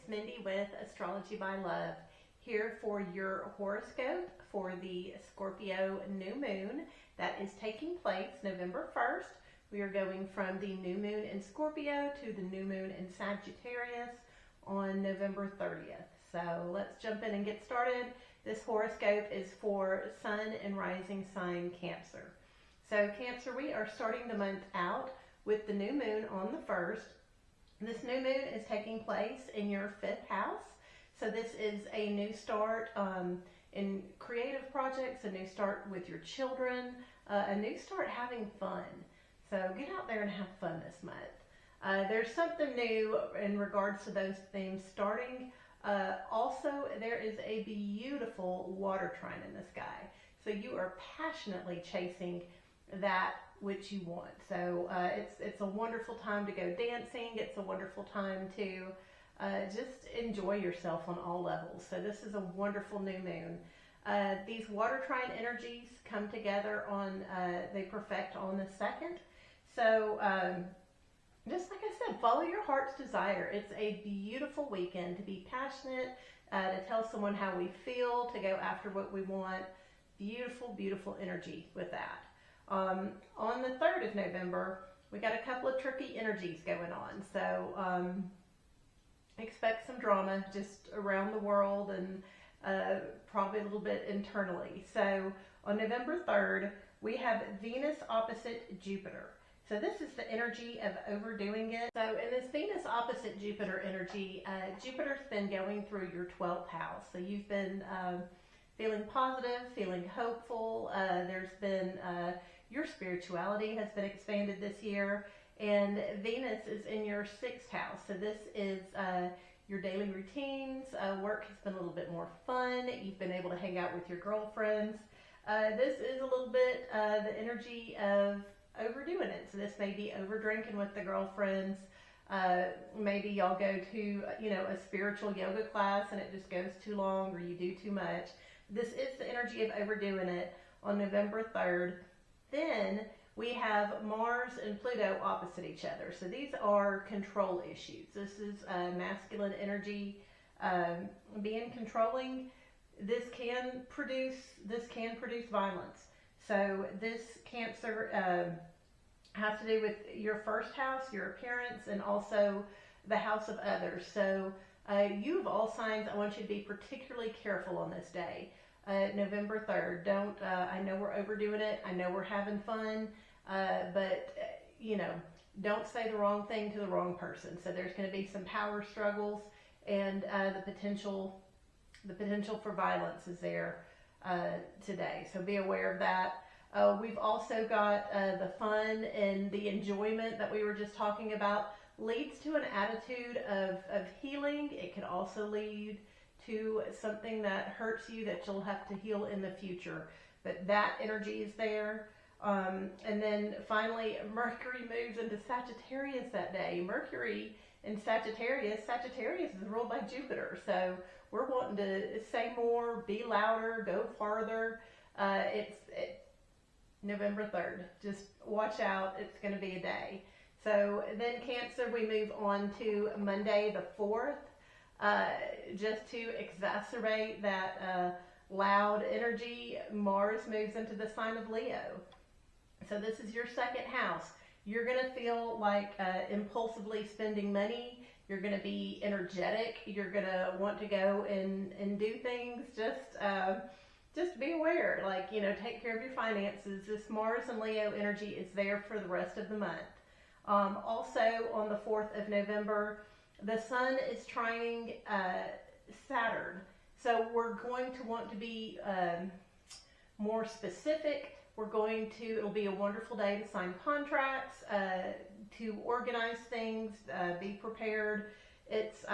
Mindy with Astrology by Love, here for your horoscope for the Scorpio new moon that is taking place November 1st. We are going from the new moon in Scorpio to the new moon in Sagittarius on November 30th. So let's jump in and get started. This horoscope is for Sun and Rising sign Cancer. So Cancer, we are starting the month out with the new moon on the 1st. This new moon is taking place in your 5th house. So this is a new start in creative projects, a new start with your children, a new start having fun. So get out there and have fun this month. There's something new in regards to those themes starting. Also, there is a beautiful water trine in the sky. So you are passionately chasing that which you want. So it's a wonderful time to go dancing. It's a wonderful time to just enjoy yourself on all levels. So this is a wonderful new moon. These water trine energies come together on, they perfect on the 2nd. So just like I said, follow your heart's desire. It's a beautiful weekend to be passionate, to tell someone how we feel, to go after what we want. Beautiful, beautiful energy with that. On the 3rd of November, we got a couple of tricky energies going on. So expect some drama just around the world and probably a little bit internally. So on November 3rd, we have Venus opposite Jupiter. So this is the energy of overdoing it. So in this Venus opposite Jupiter energy, Jupiter's been going through your 12th house. So you've been feeling positive, feeling hopeful. There's been your spirituality has been expanded this year, and Venus is in your 6th house. So this is your daily routines. Work has been a little bit more fun. You've been able to hang out with your girlfriends. This is a little bit the energy of overdoing it. So this may be over drinking with the girlfriends. Maybe y'all go to a spiritual yoga class and it just goes too long, or you do too much. This is the energy of overdoing it on November 3rd. Then we have Mars and Pluto opposite each other. So these are control issues. This is masculine energy, being controlling. This can produce violence. So this Cancer has to do with your 1st house, your appearance, and also the house of others. So you of all signs, I want you to be particularly careful on this day. November 3rd. I know we're overdoing it. I know we're having fun, but don't say the wrong thing to the wrong person. So there's going to be some power struggles, and the potential for violence is there today. So be aware of that. We've also got the fun and the enjoyment that we were just talking about leads to an attitude of healing. It could also lead to something that hurts you that you'll have to heal in the future. But that energy is there. And then finally, Mercury moves into Sagittarius that day. Mercury in Sagittarius is ruled by Jupiter. So we're wanting to say more, be louder, go farther. It's November 3rd. Just watch out. It's going to be a day. So then Cancer, we move on to Monday the 4th. Just to exacerbate that loud energy, Mars moves into the sign of Leo. So this is your 2nd house. You're going to feel like impulsively spending money. You're going to be energetic. You're going to want to go and do things. Just be aware, take care of your finances. This Mars and Leo energy is there for the rest of the month. Also on the 4th of November, the Sun is trining Saturn. So we're going to want to be more specific. It'll be a wonderful day to sign contracts, to organize things, be prepared. It's,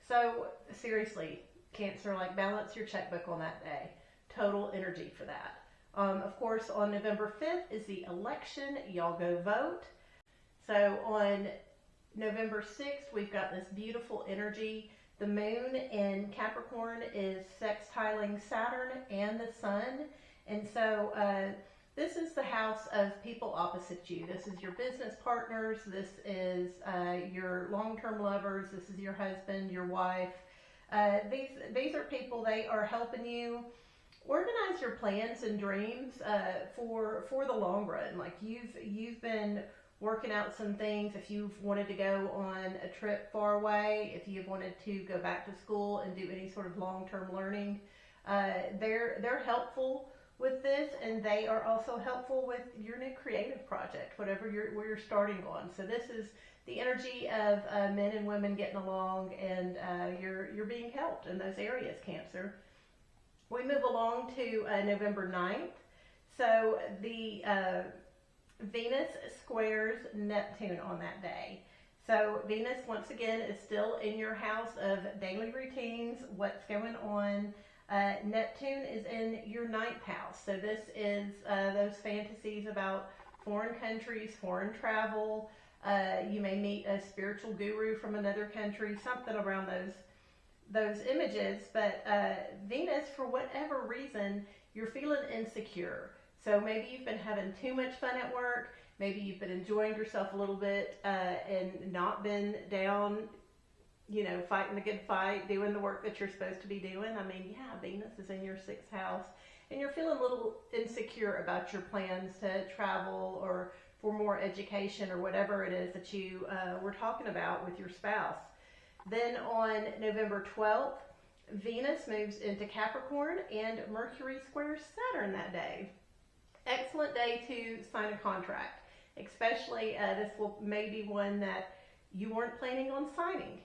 so seriously, Cancer, balance your checkbook on that day. Total energy for that. Of course, on November 5th is the election. Y'all go vote. So on November 6th, we've got this beautiful energy. The moon in Capricorn is sextiling Saturn and the Sun. And so This is the house of people opposite you. This is your business partners. This is your long-term lovers. This is your husband, your wife. These are people, they are helping you organize your plans and dreams for the long run. Like you've been working out some things. If you've wanted to go on a trip far away, if you've wanted to go back to school and do any sort of long-term learning, they're helpful with this, and they are also helpful with your new creative project, whatever you're starting on. So this is the energy of men and women getting along, and you're being helped in those areas, Cancer. We move along to November 9th. So the Venus squares Neptune on that day. So Venus, once again, is still in your house of daily routines, what's going on. Neptune is in your 9th house. So this is those fantasies about foreign countries, foreign travel. You may meet a spiritual guru from another country, something around those images. But Venus, for whatever reason, you're feeling insecure. So maybe you've been having too much fun at work. Maybe you've been enjoying yourself a little bit and not been down, fighting the good fight, doing the work that you're supposed to be doing. I mean, yeah, Venus is in your 6th house, and you're feeling a little insecure about your plans to travel or for more education or whatever it is that you were talking about with your spouse. Then on November 12th, Venus moves into Capricorn, and Mercury squares Saturn that day. Excellent day to sign a contract, especially this may be one that you weren't planning on signing.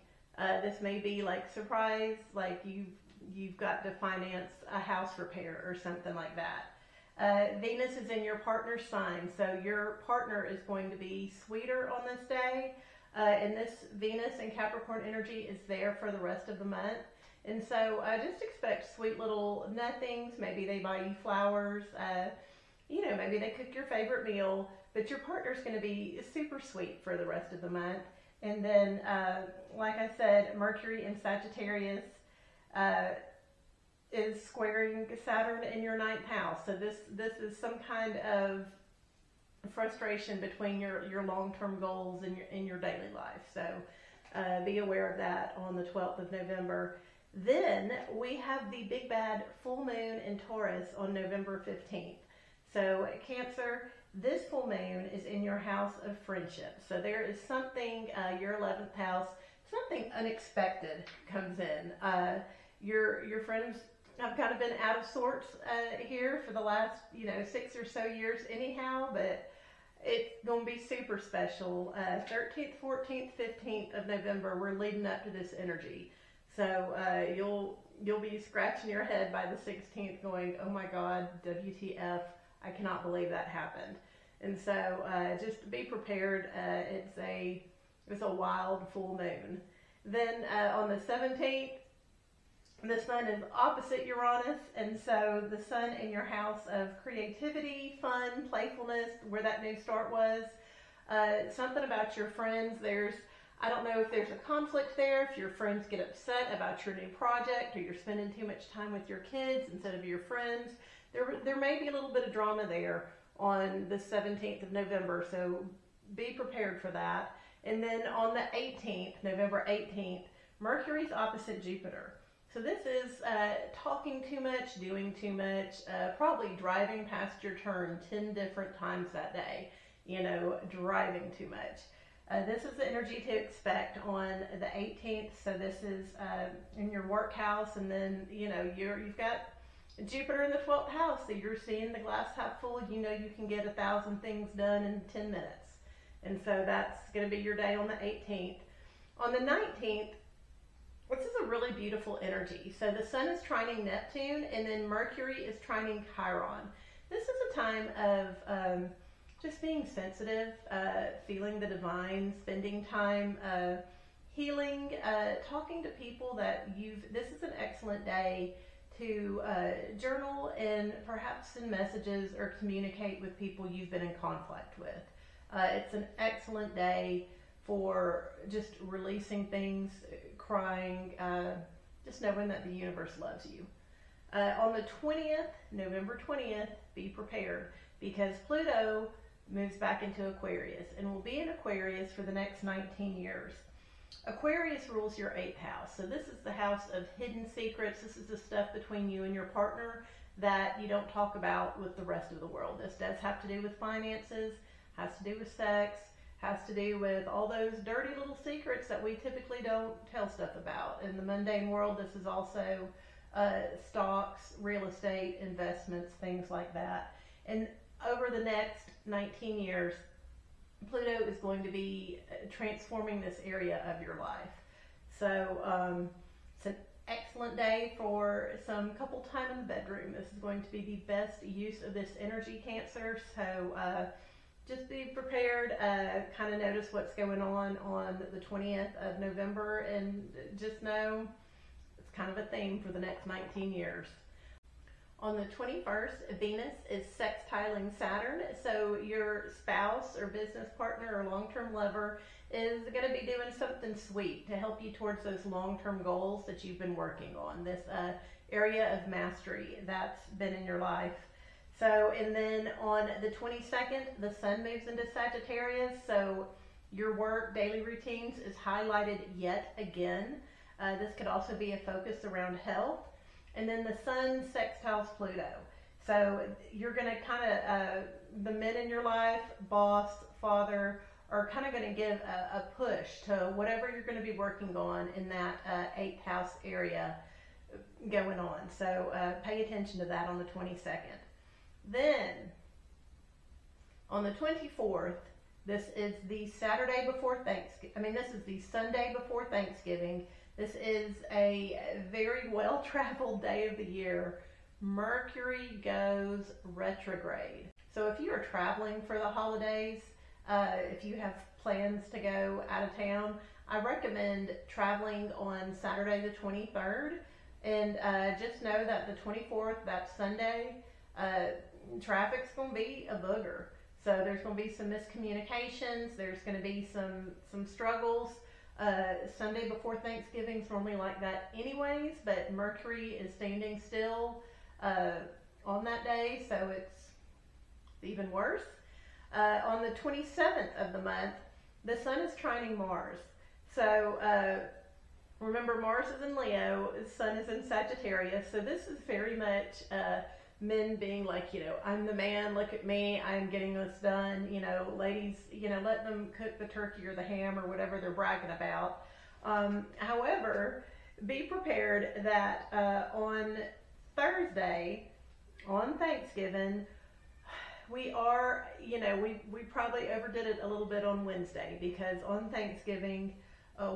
This may be like surprise, like you've got to finance a house repair or something like that. Venus is in your partner's sign, so your partner is going to be sweeter on this day. And this Venus and Capricorn energy is there for the rest of the month. And so just expect sweet little nothings. Maybe they buy you flowers. Maybe they cook your favorite meal, but your partner's going to be super sweet for the rest of the month. And then, like I said, Mercury in Sagittarius is squaring Saturn in your 9th house. So this is some kind of frustration between your long-term goals in your daily life. So be aware of that on the 12th of November. Then we have the big bad full moon in Taurus on November 15th. So Cancer, this full moon is in your house of friendship. So there is something, your 11th house, something unexpected comes in. Your friends have kind of been out of sorts here for the last, 6 or so years anyhow, but it's going to be super special. 13th, 14th, 15th of November, we're leading up to this energy. So you'll be scratching your head by the 16th going, oh my God, WTF, I cannot believe that happened. And so just be prepared. It's a wild full moon. Then on the 17th, the sun is opposite Uranus, and so the sun in your house of creativity, fun, playfulness, where that new start was. Something about your friends. I don't know if there's a conflict there, if your friends get upset about your new project, or you're spending too much time with your kids instead of your friends. There may be a little bit of drama there on the 17th of November, so be prepared for that. And then on the 18th, November 18th, Mercury's opposite Jupiter. So this is talking too much, doing too much, probably driving past your turn 10 different times that day, driving too much. This is the energy to expect on the 18th. So this is in your work house, and then, you've got Jupiter in the 12th house, so you're seeing the glass half full. You can get 1,000 things done in 10 minutes. And so that's going to be your day on the 18th. On the 19th, this is a really beautiful energy. So the sun is trining Neptune, and then Mercury is trining Chiron. This is a time of just being sensitive, feeling the divine, spending time healing, talking to people that this is an excellent day to journal and perhaps send messages or communicate with people you've been in conflict with. It's an excellent day for just releasing things, crying, just knowing that the universe loves you. On the 20th, November 20th, be prepared. because Pluto moves back into Aquarius and will be in Aquarius for the next 19 years. Aquarius rules your 8th house. So this is the house of hidden secrets. This is the stuff between you and your partner that you don't talk about with the rest of the world. This does have to do with finances, has to do with sex, has to do with all those dirty little secrets that we typically don't tell stuff about. In the mundane world, this is also stocks, real estate, investments, things like that. And over the next 19 years, Pluto is going to be transforming this area of your life. So it's an excellent day for some couple time in the bedroom. This is going to be the best use of this energy, Cancer. So just be prepared, kind of notice what's going on the 20th of November, and just know it's kind of a theme for the next 19 years. On the 21st, Venus is sextiling Saturn, so your spouse or business partner or long-term lover is going to be doing something sweet to help you towards those long-term goals that you've been working on, this area of mastery that's been in your life. So, and then on the 22nd, the sun moves into Sagittarius, so your work, daily routines is highlighted yet again. This could also be a focus around health. And then the sun sextiles Pluto. So you're going to kind of, the men in your life, boss, father, are kind of going to give a push to whatever you're going to be working on in that 8th house area going on. So pay attention to that on the 22nd. Then on the 24th, this is the Saturday before Thanksgiving. This is the Sunday before Thanksgiving. This is a very well-traveled day of the year. Mercury goes retrograde. So if you are traveling for the holidays, if you have plans to go out of town, I recommend traveling on Saturday the 23rd. And just know that the 24th, that Sunday, traffic's going to be a booger. So there's going to be some miscommunications. There's going to be some struggles. Sunday before Thanksgiving is normally like that anyways, but Mercury is standing still on that day, so it's even worse. On the 27th of the month, the sun is trining Mars. So remember, Mars is in Leo, the sun is in Sagittarius, so this is very much men being like, I'm the man, look at me, I'm getting this done, ladies, let them cook the turkey or the ham or whatever they're bragging about. However, be prepared that on Thursday, on Thanksgiving, we are, we probably overdid it a little bit on Wednesday, because on Thanksgiving,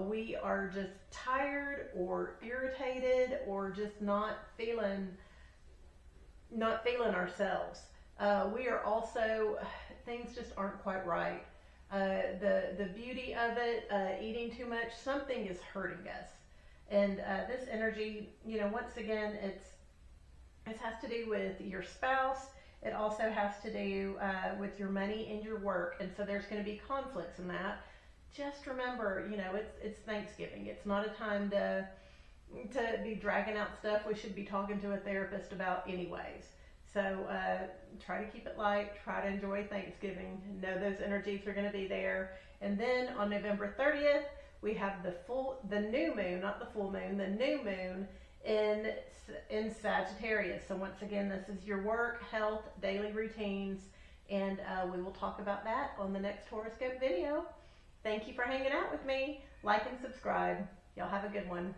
we are just tired or irritated or just not feeling ourselves. We are also, things just aren't quite right. The beauty of it, eating too much, something is hurting us. And this energy, once again, it has to do with your spouse. It also has to do with your money and your work. And so there's going to be conflicts in that. Just remember, it's Thanksgiving. It's not a time to be dragging out stuff we should be talking to a therapist about anyways. So try to keep it light, try to enjoy Thanksgiving, know those energies are going to be there. And then on November 30th, we have the new moon, not the full moon, the new moon in Sagittarius. So once again, this is your work, health, daily routines, and we will talk about that on the next horoscope video. Thank you for hanging out with me. Like and subscribe. Y'all have a good one.